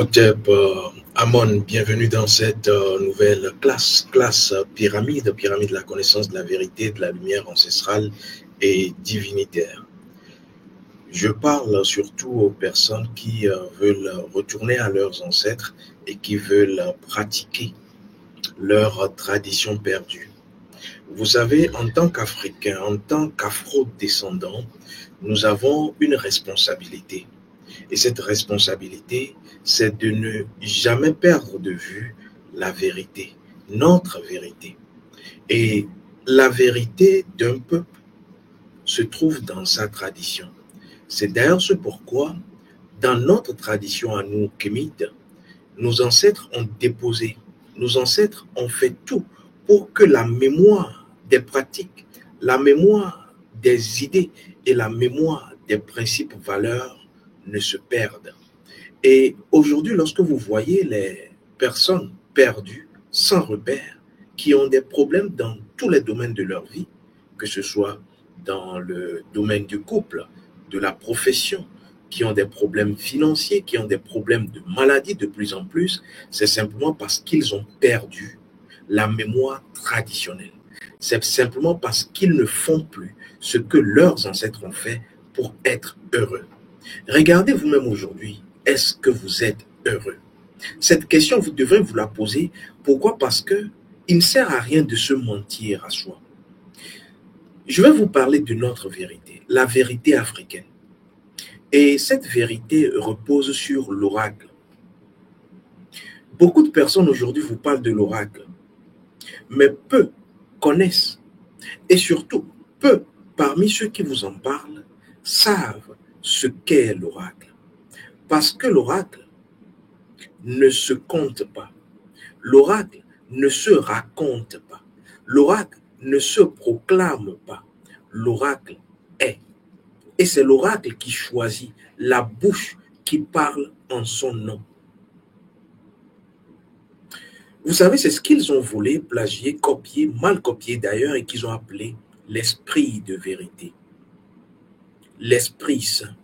Hotep, Amon, bienvenue dans cette nouvelle classe pyramide de la connaissance de la vérité, de la lumière ancestrale et divinitaire. Je parle surtout aux personnes qui veulent retourner à leurs ancêtres et qui veulent pratiquer leur tradition perdue. Vous savez, en tant qu'Africains, en tant qu'Afro-descendants, nous avons une responsabilité. Et cette responsabilité, c'est de ne jamais perdre de vue la vérité, notre vérité. Et la vérité d'un peuple se trouve dans sa tradition. C'est d'ailleurs ce pourquoi, dans notre tradition à nous, Kémites, nos ancêtres ont déposé, nos ancêtres ont fait tout pour que la mémoire des pratiques, la mémoire des idées et la mémoire des principes valeurs ne se perdent. Et aujourd'hui, lorsque vous voyez les personnes perdues, sans repère, qui ont des problèmes dans tous les domaines de leur vie, que ce soit dans le domaine du couple, de la profession, qui ont des problèmes financiers, qui ont des problèmes de maladie de plus en plus, c'est simplement parce qu'ils ont perdu la mémoire traditionnelle. C'est simplement parce qu'ils ne font plus ce que leurs ancêtres ont fait pour être heureux. Regardez vous-même aujourd'hui, est-ce que vous êtes heureux? Cette question, vous devrez vous la poser. Pourquoi? Parce que il ne sert à rien de se mentir à soi. Je vais vous parler de notre vérité, la vérité africaine. Et cette vérité repose sur l'oracle. Beaucoup de personnes aujourd'hui vous parlent de l'oracle, mais peu connaissent. Et surtout, peu parmi ceux qui vous en parlent savent ce qu'est l'oracle. Parce que l'oracle ne se compte pas. L'oracle ne se raconte pas. L'oracle ne se proclame pas. L'oracle est. Et c'est l'oracle qui choisit la bouche qui parle en son nom. Vous savez, c'est ce qu'ils ont volé, plagié, copié, mal copié d'ailleurs, et qu'ils ont appelé l'esprit de vérité. L'Esprit Saint.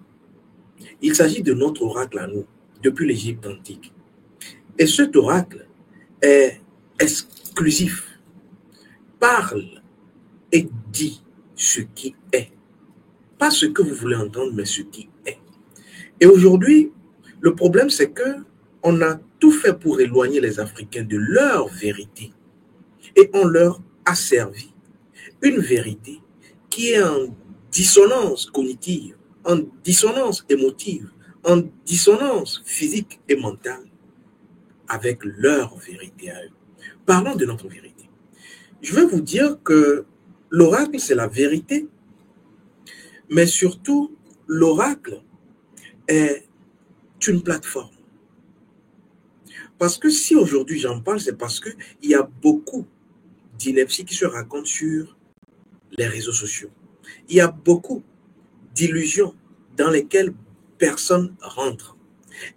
Il s'agit de notre oracle à nous, depuis l'Égypte antique. Et cet oracle est exclusif, parle et dit ce qui est. Pas ce que vous voulez entendre, mais ce qui est. Et aujourd'hui, le problème, c'est que on a tout fait pour éloigner les Africains de leur vérité. Et on leur a servi une vérité qui est en dissonance cognitive, en dissonance émotive, en dissonance physique et mentale avec leur vérité à eux. Parlons de notre vérité. Je vais vous dire que l'oracle, c'est la vérité, mais surtout, l'oracle est une plateforme. Parce que si aujourd'hui j'en parle, c'est parce qu'il y a beaucoup d'inepties qui se racontent sur les réseaux sociaux. Il y a beaucoup d'illusions dans lesquelles personne rentre.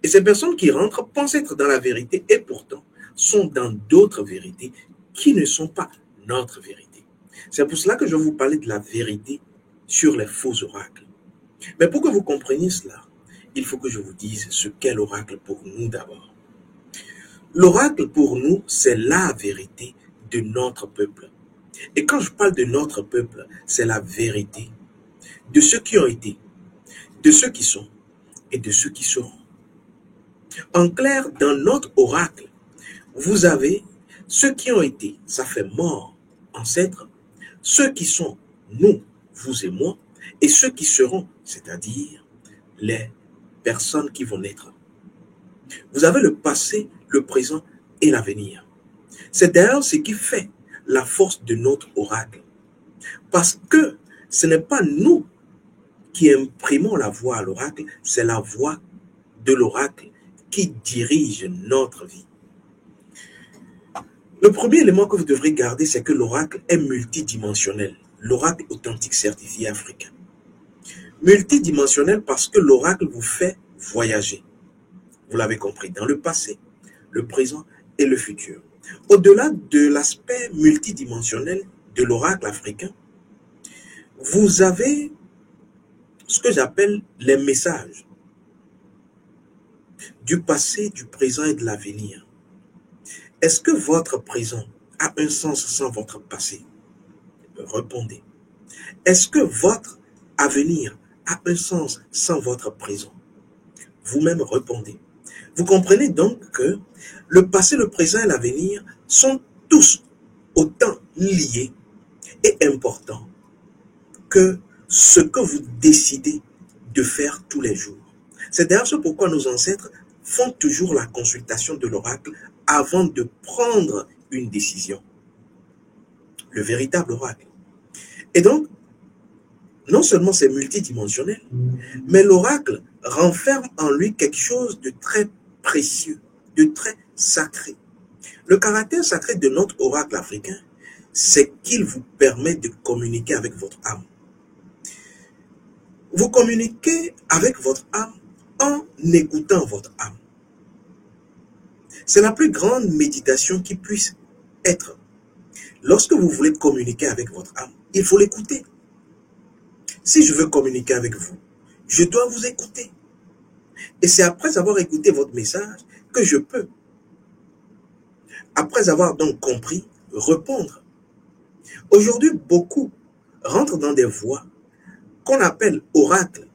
Et ces personnes qui rentrent pensent être dans la vérité et pourtant sont dans d'autres vérités qui ne sont pas notre vérité. C'est pour cela que je vais vous parler de la vérité sur les faux oracles. Mais pour que vous compreniez cela, il faut que je vous dise ce qu'est l'oracle pour nous d'abord. L'oracle pour nous, c'est la vérité de notre peuple. Et quand je parle de notre peuple, c'est la vérité de ceux qui ont été, de ceux qui sont et de ceux qui seront. En clair, dans notre oracle, vous avez ceux qui ont été, ça fait mort, ancêtres, ceux qui sont, nous, vous et moi, et ceux qui seront, c'est-à-dire les personnes qui vont naître. Vous avez le passé, le présent et l'avenir. C'est d'ailleurs ce qui fait la force de notre oracle. Parce que ce n'est pas nous qui imprimons la voix à l'oracle, c'est la voix de l'oracle qui dirige notre vie. Le premier élément que vous devrez garder, c'est que l'oracle est multidimensionnel. L'oracle authentique certifié africain. Multidimensionnel parce que l'oracle vous fait voyager. Vous l'avez compris, dans le passé, le présent et le futur. Au-delà de l'aspect multidimensionnel de l'oracle africain, vous avez ce que j'appelle les messages. du passé, du présent et de l'avenir. Est-ce que votre présent a un sens sans votre passé? Répondez. Est-ce que votre avenir a un sens sans votre présent? Vous-même répondez. Vous comprenez donc que le passé, le présent et l'avenir sont tous autant liés et importants que ce que vous décidez de faire tous les jours. C'est d'ailleurs ce pourquoi nos ancêtres font toujours la consultation de l'oracle avant de prendre une décision. Le véritable oracle. Et donc, non seulement c'est multidimensionnel, mais l'oracle renferme en lui quelque chose de très précieux, de très sacré. Le caractère sacré de notre oracle africain, c'est qu'il vous permet de communiquer avec votre âme. Vous communiquez avec votre âme en écoutant votre âme. C'est la plus grande méditation qui puisse être. Lorsque vous voulez communiquer avec votre âme, il faut l'écouter. Si je veux communiquer avec vous, je dois vous écouter. Et c'est après avoir écouté votre message que je peux, après avoir donc compris, répondre. Aujourd'hui, beaucoup rentrent dans des voies qu'on appelle oracle,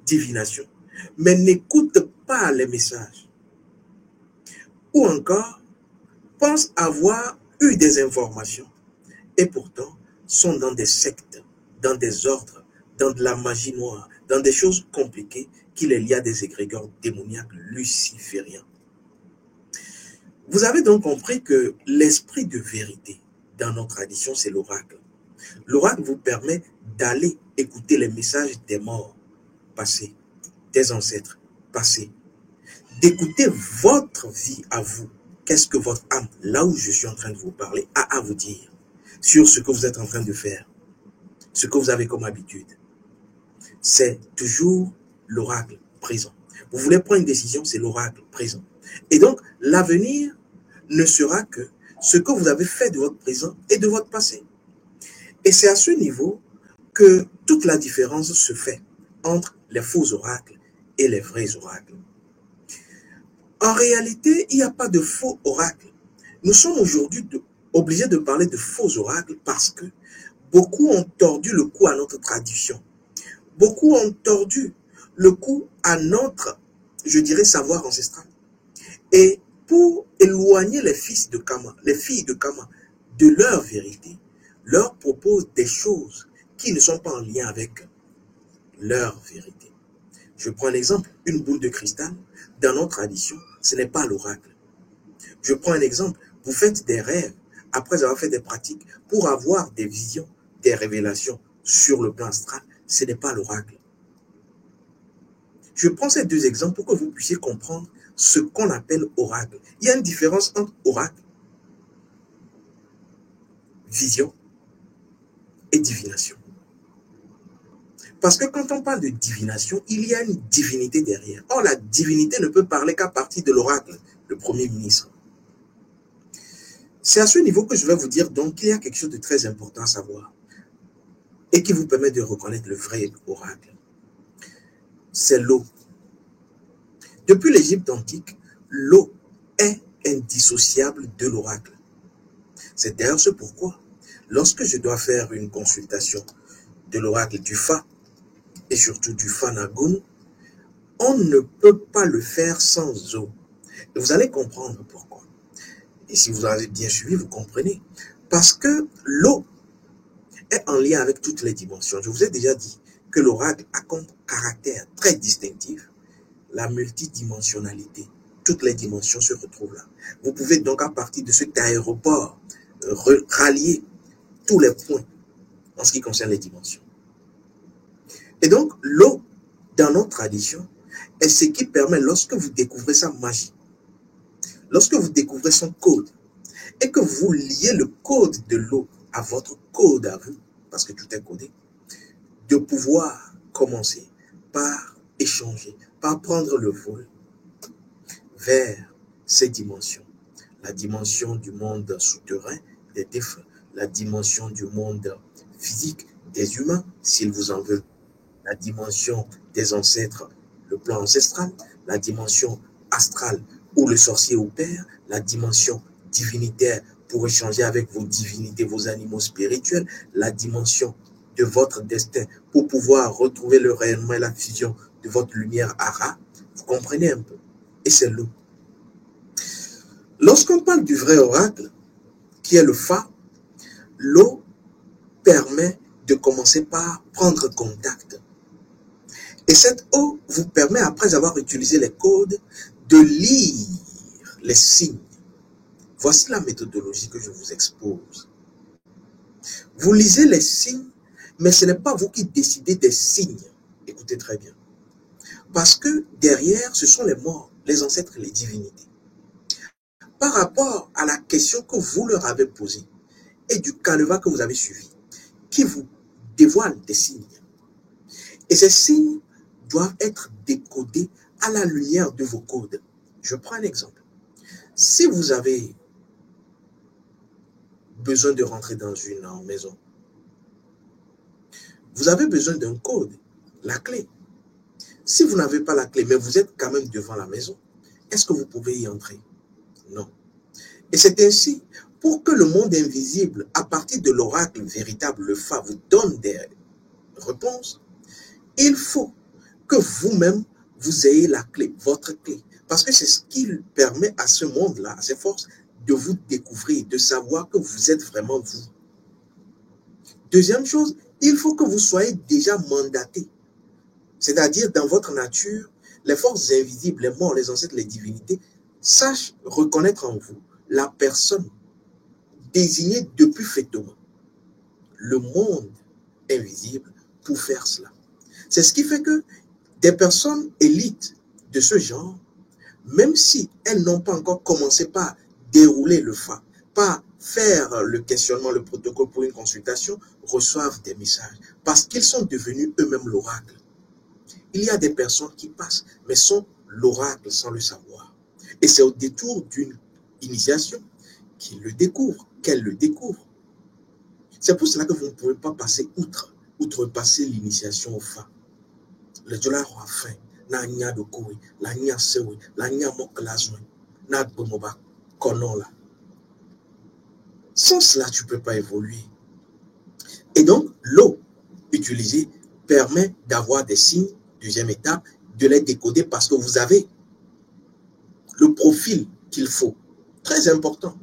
divination, mais n'écoutent pas les messages. Ou encore, pensent avoir eu des informations et pourtant sont dans des sectes, dans des ordres, dans de la magie noire, dans des choses compliquées qui les lient à des égrégores démoniaques lucifériens. Vous avez donc compris que l'esprit de vérité dans notre tradition, c'est l'oracle. L'oracle vous permet d'aller écouter les messages des morts passés, des ancêtres passés, d'écouter votre vie à vous. Qu'est-ce que votre âme, là où je suis en train de vous parler, a à vous dire sur ce que vous êtes en train de faire, ce que vous avez comme habitude. C'est toujours l'oracle présent. Vous voulez prendre une décision, c'est l'oracle présent. Et donc, l'avenir ne sera que ce que vous avez fait de votre présent et de votre passé. Et c'est à ce niveau que toute la différence se fait entre les faux oracles et les vrais oracles. En réalité, il n'y a pas de faux oracles. Nous sommes aujourd'hui obligés de parler de faux oracles parce que beaucoup ont tordu le cou à notre tradition. Beaucoup ont tordu le cou à notre, je dirais, savoir ancestral. Et pour éloigner les fils de Kama, les filles de Kama, de leur vérité, leur proposent des choses qui ne sont pas en lien avec leur vérité. Je prends l'exemple, une boule de cristal, dans notre tradition, ce n'est pas l'oracle. Je prends un exemple, vous faites des rêves, après avoir fait des pratiques, pour avoir des visions, des révélations sur le plan astral, ce n'est pas l'oracle. Je prends ces deux exemples pour que vous puissiez comprendre ce qu'on appelle oracle. Il y a une différence entre oracle, vision et divination. Parce que quand on parle de divination, il y a une divinité derrière. Or, la divinité ne peut parler qu'à partir de l'oracle, le Premier ministre. C'est à ce niveau que je vais vous dire donc qu'il y a quelque chose de très important à savoir et qui vous permet de reconnaître le vrai oracle. C'est l'eau. Depuis l'Égypte antique, l'eau est indissociable de l'oracle. C'est d'ailleurs ce pourquoi, lorsque je dois faire une consultation de l'oracle du Fa, et surtout du Fa Nagun, on ne peut pas le faire sans eau. Et vous allez comprendre pourquoi. Et si vous avez bien suivi, vous comprenez. Parce que l'eau est en lien avec toutes les dimensions. Je vous ai déjà dit que l'oracle a comme caractère très distinctif la multidimensionnalité. Toutes les dimensions se retrouvent là. Vous pouvez donc à partir de cet aéroport rallier tous les points en ce qui concerne les dimensions. Et donc l'eau, dans notre tradition, est ce qui permet, lorsque vous découvrez sa magie, lorsque vous découvrez son code, et que vous liez le code de l'eau à votre code à vous, parce que tout est codé, de pouvoir commencer par échanger, par prendre le vol vers ces dimensions. La dimension du monde souterrain des défunts, la dimension du monde physique des humains, s'ils vous en veulent, la dimension des ancêtres, le plan ancestral, la dimension astrale où le sorcier opère, la dimension divinitaire pour échanger avec vos divinités, vos animaux spirituels, la dimension de votre destin pour pouvoir retrouver le rayonnement et la fusion de votre lumière Ara. Vous comprenez un peu? Et c'est l'eau. Lorsqu'on parle du vrai oracle, qui est le Fa, l'eau permet de commencer par prendre contact. Et cette eau vous permet, après avoir utilisé les codes, de lire les signes. Voici la méthodologie que je vous expose. Vous lisez les signes, mais ce n'est pas vous qui décidez des signes. Écoutez très bien. Parce que derrière, ce sont les morts, les ancêtres et les divinités. Par rapport à la question que vous leur avez posée et du canevas que vous avez suivi, qui vous dévoile des signes. Et ces signes doivent être décodés à la lumière de vos codes. Je prends un exemple. Si vous avez besoin de rentrer dans une maison, vous avez besoin d'un code, la clé. Si vous n'avez pas la clé, mais vous êtes quand même devant la maison, est-ce que vous pouvez y entrer? Non. Et c'est ainsi, pour que le monde invisible, à partir de l'oracle véritable, le Fa, vous donne des réponses, il faut que vous-même, vous ayez la clé, votre clé. Parce que c'est ce qui permet à ce monde-là, à ces forces, de vous découvrir, de savoir que vous êtes vraiment vous. Deuxième chose, il faut que vous soyez déjà mandaté. C'est-à-dire, dans votre nature, les forces invisibles, les morts, les ancêtres, les divinités, sachent reconnaître en vous la personne désignée depuis faitement le monde invisible pour faire cela. C'est ce qui fait que des personnes élites de ce genre, même si elles n'ont pas encore commencé par dérouler le Fa, par faire le questionnement, le protocole pour une consultation, reçoivent des messages parce qu'ils sont devenus eux-mêmes l'oracle. Il y a des personnes qui passent, mais sont l'oracle sans le savoir. Et c'est au détour d'une initiation qu'ils le découvrent, qu'elles le découvrent. C'est pour cela que vous ne pouvez pas passer outrepasser l'initiation au Fa. Le Jola a faim. Na nya de koui, la nya sewi, la nya moklazwe, na bomoba konola. Sans cela, tu ne peux pas évoluer. Et donc, l'eau utilisée permet d'avoir des signes, deuxième étape, de les décoder parce que vous avez le profil qu'il faut. Très important.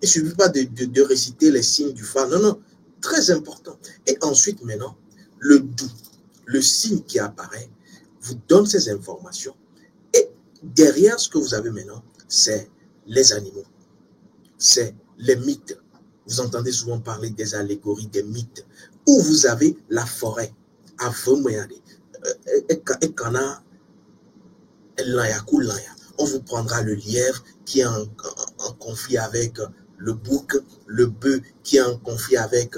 Il ne suffit pas de réciter les signes du Fa. Non, non. Très important. Et ensuite, maintenant, le doux, le signe qui apparaît, vous donne ces informations. Et derrière ce que vous avez maintenant, c'est les animaux. C'est les mythes. Vous entendez souvent parler des allégories, des mythes, où vous avez la forêt. On vous prendra le lièvre qui est en conflit avec le bouc, le bœuf qui est en conflit avec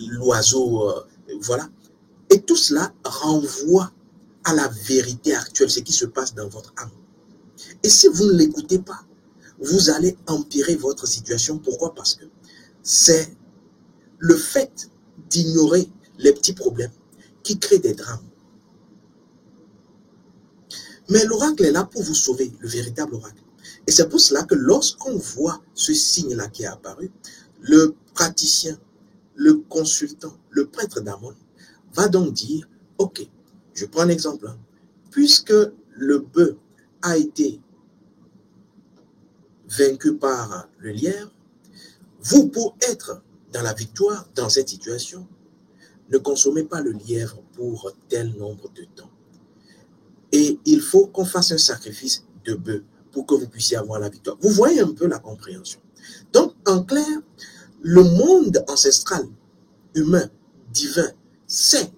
l'oiseau, voilà. Et tout cela renvoie à la vérité actuelle, ce qui se passe dans votre âme. Et si vous ne l'écoutez pas, vous allez empirer votre situation. Pourquoi? Parce que c'est le fait d'ignorer les petits problèmes qui créent des drames. Mais l'oracle est là pour vous sauver, le véritable oracle. Et c'est pour cela que lorsqu'on voit ce signe-là qui est apparu, le praticien, le consultant, le prêtre d'Amon va donc dire, ok, je prends un exemple, puisque le bœuf a été vaincu par le lièvre, vous, pour être dans la victoire, dans cette situation, ne consommez pas le lièvre pour tel nombre de temps. Et il faut qu'on fasse un sacrifice de bœuf pour que vous puissiez avoir la victoire. Vous voyez un peu la compréhension. Donc, en clair, le monde ancestral, humain, divin, sait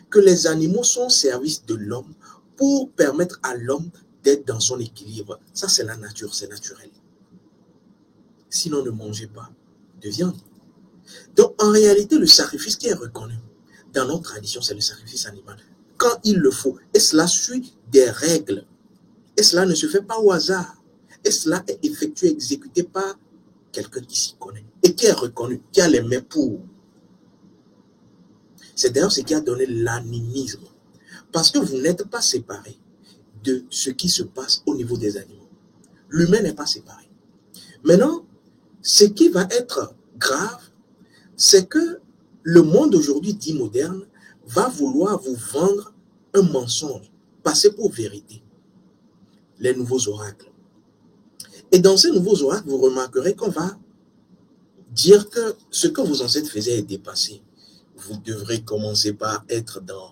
que les animaux sont au service de l'homme pour permettre à l'homme d'être dans son équilibre. Ça, c'est la nature, c'est naturel. Sinon, ne mangez pas de viande. Donc, en réalité, le sacrifice qui est reconnu dans notre tradition, c'est le sacrifice animal. Quand il le faut, et cela suit des règles, et cela ne se fait pas au hasard, et cela est effectué, exécuté par quelqu'un qui s'y connaît, et qui est reconnu, qui a les mains pour. C'est d'ailleurs ce qui a donné l'animisme, parce que vous n'êtes pas séparés de ce qui se passe au niveau des animaux. L'humain n'est pas séparé. Maintenant, ce qui va être grave, c'est que le monde aujourd'hui dit moderne va vouloir vous vendre un mensonge, passer pour vérité, les nouveaux oracles. Et dans ces nouveaux oracles, vous remarquerez qu'on va dire que ce que vos ancêtres faisaient est dépassé. Vous devrez commencer par être dans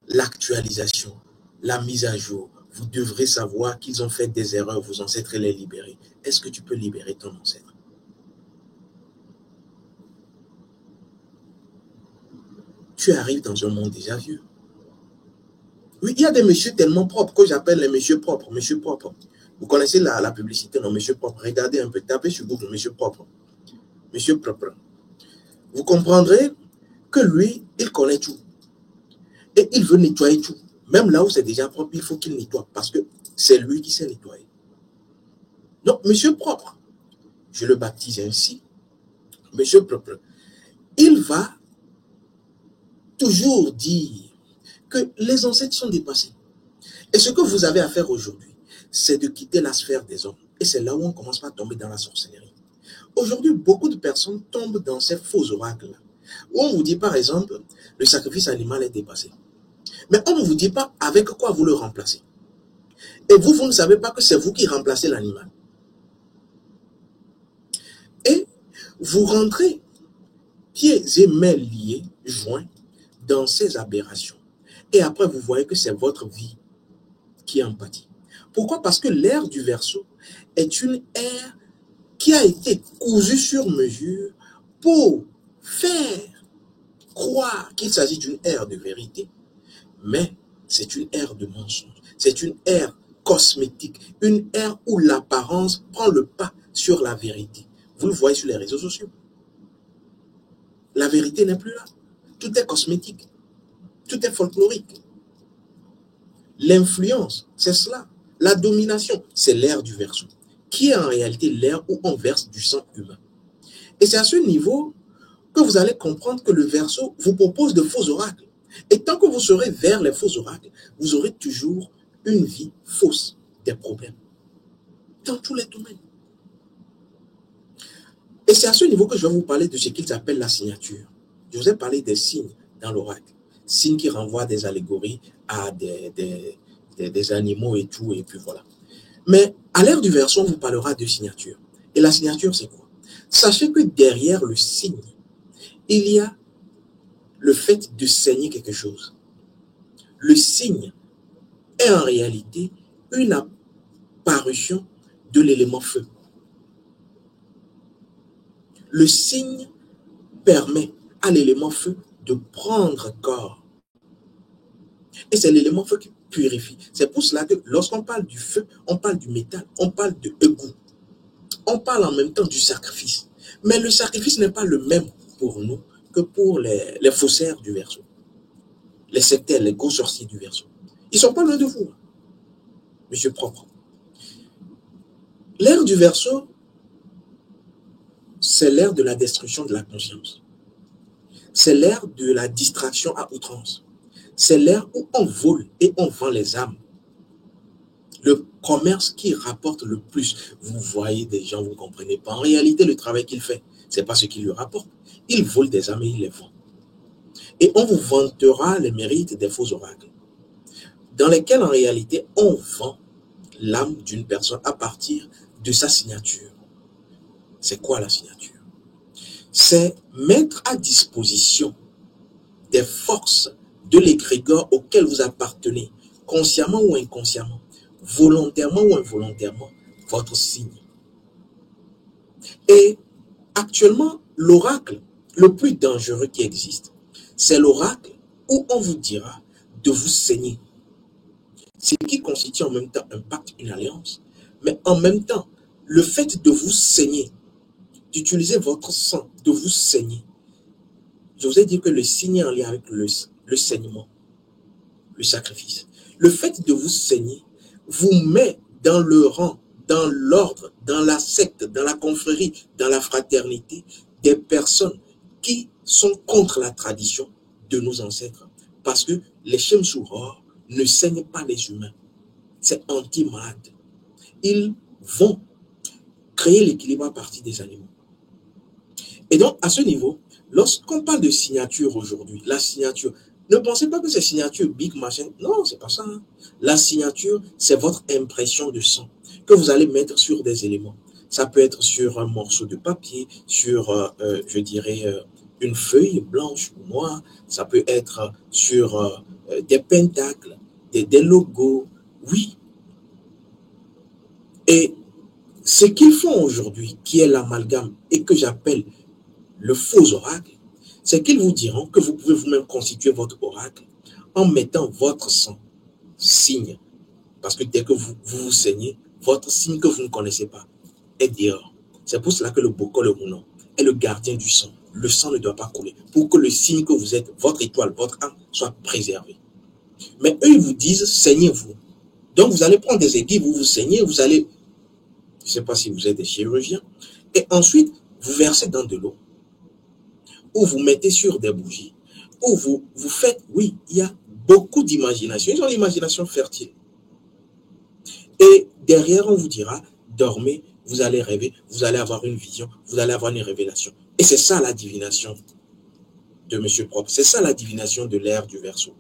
l'actualisation, la mise à jour. Vous devrez savoir qu'ils ont fait des erreurs, vos ancêtres, et les libérer. Est-ce que tu peux libérer ton ancêtre? Tu arrives dans un monde déjà vieux. Oui, il y a des messieurs tellement propres que j'appelle les messieurs propres. Monsieur propre. Vous connaissez la publicité, non, monsieur propre. Regardez un peu, tapez sur Google, monsieur propre. Monsieur propre. Vous comprendrez que lui, il connaît tout. Et il veut nettoyer tout. Même là où c'est déjà propre, il faut qu'il nettoie. Parce que c'est lui qui sait nettoyer. Donc, monsieur propre, je le baptise ainsi, monsieur propre, il va toujours dire que les ancêtres sont dépassés. Et ce que vous avez à faire aujourd'hui, c'est de quitter la sphère des hommes. Et c'est là où on commence à tomber dans la sorcellerie. Aujourd'hui, beaucoup de personnes tombent dans ces faux oracles-là. Où on vous dit, par exemple, le sacrifice animal est dépassé. Mais on ne vous dit pas avec quoi vous le remplacez. Et vous, vous ne savez pas que c'est vous qui remplacez l'animal. Et vous rentrez pieds et mains liés, joints, dans ces aberrations. Et après, vous voyez que c'est votre vie qui en pâtit. Pourquoi? Parce que l'ère du Verseau est une ère qui a été cousue sur mesure pour faire croire qu'il s'agit d'une ère de vérité, mais c'est une ère de mensonge. C'est une ère cosmétique, une ère où l'apparence prend le pas sur la vérité. Vous le voyez sur les réseaux sociaux. La vérité n'est plus là. Tout est cosmétique. Tout est folklorique. L'influence, c'est cela. La domination, c'est l'ère du Verseau, qui est en réalité l'ère où on verse du sang humain. Et c'est à ce niveau que vous allez comprendre que le Verseau vous propose de faux oracles. Et tant que vous serez vers les faux oracles, vous aurez toujours une vie fausse, des problèmes, dans tous les domaines. Et c'est à ce niveau que je vais vous parler de ce qu'ils appellent la signature. Je vous ai parlé des signes dans l'oracle. Signes qui renvoient des allégories à des animaux et tout, et puis voilà. Mais à l'ère du Verseau, on vous parlera de signature. Et la signature, c'est quoi? Sachez que derrière le signe, il y a le fait de saigner quelque chose. Le signe est en réalité une apparition de l'élément feu. Le signe permet à l'élément feu de prendre corps. Et c'est l'élément feu qui purifie. C'est pour cela que lorsqu'on parle du feu, on parle du métal, on parle de égout. On parle en même temps du sacrifice. Mais le sacrifice n'est pas le même pour nous que pour les faussaires du Verseau. Les sectaires, les gros sorciers du Verseau. Ils ne sont pas loin de vous, monsieur propre. L'ère du Verseau, c'est l'ère de la destruction de la conscience. C'est l'ère de la distraction à outrance. C'est l'ère où on vole et on vend les âmes. Le commerce qui rapporte le plus. Vous voyez des gens, vous ne comprenez pas. En réalité, le travail qu'il fait, ce n'est pas ce qui lui rapporte. Il vole des âmes et il les vend. Et on vous vantera les mérites des faux oracles, dans lesquels en réalité on vend l'âme d'une personne à partir de sa signature. C'est quoi la signature? C'est mettre à disposition des forces de l'égrégore auquel vous appartenez, consciemment ou inconsciemment, volontairement ou involontairement, votre signe. Et actuellement, l'oracle le plus dangereux qui existe, c'est l'oracle où on vous dira de vous saigner. Ce qui constitue en même temps un pacte, une alliance, mais en même temps, le fait de vous saigner, d'utiliser votre sang, de vous saigner. Je vous ai dit que le signe est en lien avec le saignement, le sacrifice. Le fait de vous saigner vous met dans le rang, dans l'ordre, dans la secte, dans la confrérie, dans la fraternité, des personnes qui sont contre la tradition de nos ancêtres. Parce que les Shemsourors ne saignent pas les humains. c'est anti-malade. Ils vont créer l'équilibre à partir des animaux. Et donc, à ce niveau, lorsqu'on parle de signature aujourd'hui, la signature, ne pensez pas que c'est signature big machin. Non, c'est pas ça. Hein. La signature, c'est votre impression de sang que vous allez mettre sur des éléments. Ça peut être sur un morceau de papier, sur, je dirais, une feuille blanche ou noire. Ça peut être sur des pentacles, des logos. Oui. Et ce qu'ils font aujourd'hui, qui est l'amalgame et que j'appelle le faux oracle, c'est qu'ils vous diront que vous pouvez vous-même constituer votre oracle en mettant votre sang, signe. Parce que dès que vous saignez, votre signe que vous ne connaissez pas est dehors. C'est pour cela que le Boko, le Mounon, est le gardien du sang. Le sang ne doit pas couler pour que le signe que vous êtes, votre étoile, votre âme, soit préservé. Mais eux, ils vous disent, saignez-vous. Donc, vous allez prendre des aiguilles, vous saignez, vous allez, je ne sais pas si vous êtes des chirurgiens, et ensuite, vous versez dans de l'eau, ou vous mettez sur des bougies, ou vous faites, oui, il y a beaucoup d'imagination. Ils ont l'imagination fertile. Et derrière, on vous dira, dormez, vous allez rêver, vous allez avoir une vision, vous allez avoir une révélation. Et c'est ça la divination de Monsieur Propre. C'est ça la divination de l'ère du Verseau.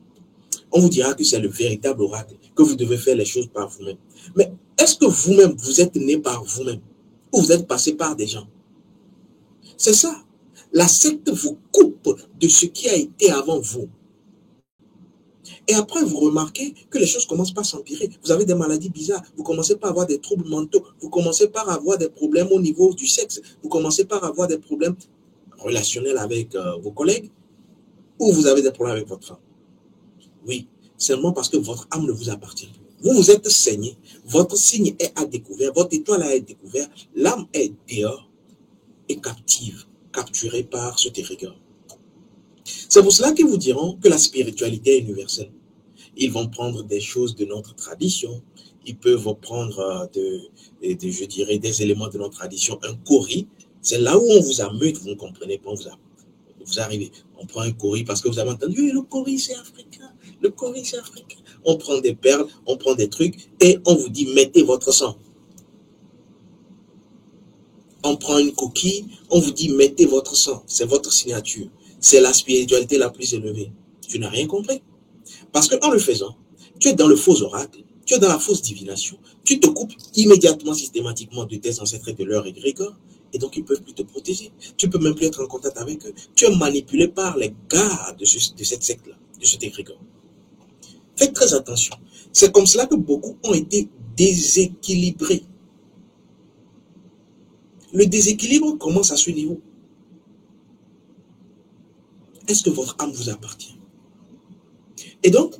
On vous dira que c'est le véritable oracle, que vous devez faire les choses par vous-même. Mais est-ce que vous-même, vous êtes né par vous-même? Ou vous êtes passé par des gens? C'est ça. La secte vous coupe de ce qui a été avant vous. Et après, vous remarquez que les choses commencent par s'empirer. Vous avez des maladies bizarres. Vous commencez par avoir des troubles mentaux. Vous commencez par avoir des problèmes au niveau du sexe. Vous commencez par avoir des problèmes relationnels avec vos collègues. Ou vous avez des problèmes avec votre femme. Oui, seulement parce que votre âme ne vous appartient plus. Vous êtes saigné. Votre signe est à découvert. Votre étoile est à découvert. L'âme est dehors et captive, capturée par ce rigueur. C'est pour cela qu'ils vous diront que la spiritualité est universelle. Ils vont prendre des choses de notre tradition. Ils peuvent prendre, je dirais, des éléments de notre tradition. Un kori, c'est là où on vous ameute, vous ne comprenez pas, vous arrivez. On prend un kori parce que vous avez entendu, le kori c'est africain, le kori c'est africain. On prend des perles, on prend des trucs et on vous dit, mettez votre sang. On prend une coquille, on vous dit, mettez votre sang, c'est votre signature. C'est la spiritualité la plus élevée. Tu n'as rien compris. Parce qu'en le faisant, tu es dans le faux oracle, tu es dans la fausse divination, tu te coupes immédiatement, systématiquement de tes ancêtres et de leur égrégore, et donc ils ne peuvent plus te protéger. Tu ne peux même plus être en contact avec eux. Tu es manipulé par les gars de cette secte-là, de cet égrégore. Faites très attention. C'est comme cela que beaucoup ont été déséquilibrés. Le déséquilibre commence à ce niveau. Est-ce que votre âme vous appartient? Et donc,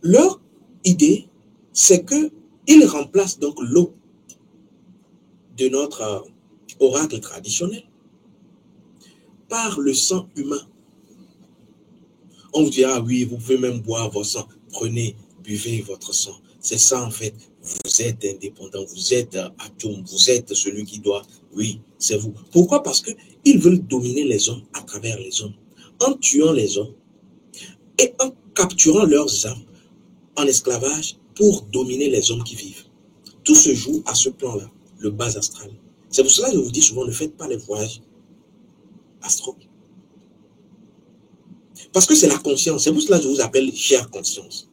leur idée, c'est qu'ils remplacent donc l'eau de notre oracle traditionnel par le sang humain. On vous dira, oui, vous pouvez même boire votre sang. Prenez, buvez votre sang. C'est ça en fait. Vous êtes indépendant, vous êtes atome, vous êtes celui qui doit. Oui, c'est vous. Pourquoi? Parce qu'ils veulent dominer les hommes à travers les hommes. En tuant les hommes et en capturant leurs âmes en esclavage pour dominer les hommes qui vivent. Tout se joue à ce plan-là, le bas astral. C'est pour cela que je vous dis souvent, ne faites pas les voyages astraux. Parce que c'est la conscience. C'est pour cela que je vous appelle chère conscience.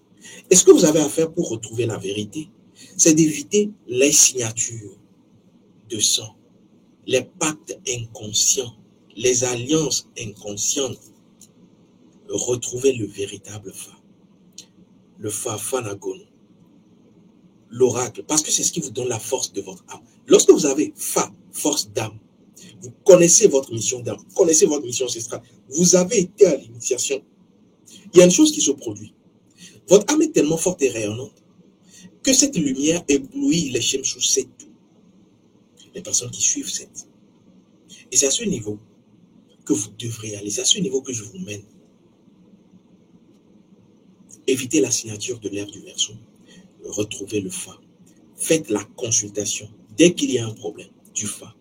Et ce que vous avez à faire pour retrouver la vérité, c'est d'éviter les signatures de sang, les pactes inconscients, les alliances inconscientes. Retrouver le véritable Fa. Le Fa, Fanagon. L'oracle. Parce que c'est ce qui vous donne la force de votre âme. Lorsque vous avez Fa, force d'âme, vous connaissez votre mission d'âme, vous connaissez votre mission ancestrale, vous avez été à l'initiation. Il y a une chose qui se produit. Votre âme est tellement forte et rayonnante que cette lumière éblouit les Shemsou Setou, les personnes qui suivent cette. Et c'est à ce niveau que vous devrez aller, c'est à ce niveau que je vous mène. Évitez la signature de l'ère du Verseau, retrouvez le Fa. Faites la consultation dès qu'il y a un problème du Fa.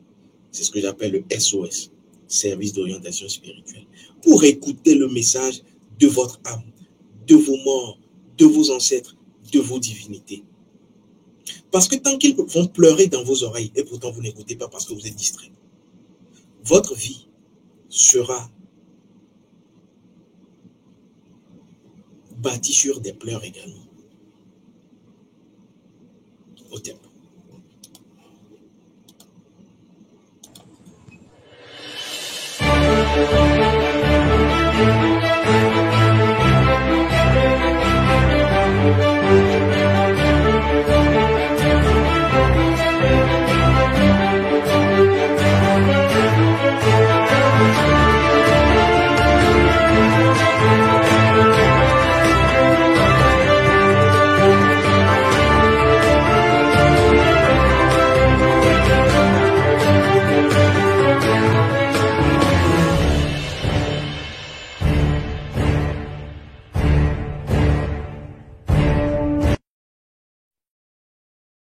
C'est ce que j'appelle le SOS, service d'orientation spirituelle, pour écouter le message de votre âme, de vos morts, de vos ancêtres, de vos divinités. Parce que tant qu'ils vont pleurer dans vos oreilles, et pourtant vous n'écoutez pas parce que vous êtes distrait, votre vie sera bâtie sur des pleurs également. Au terme.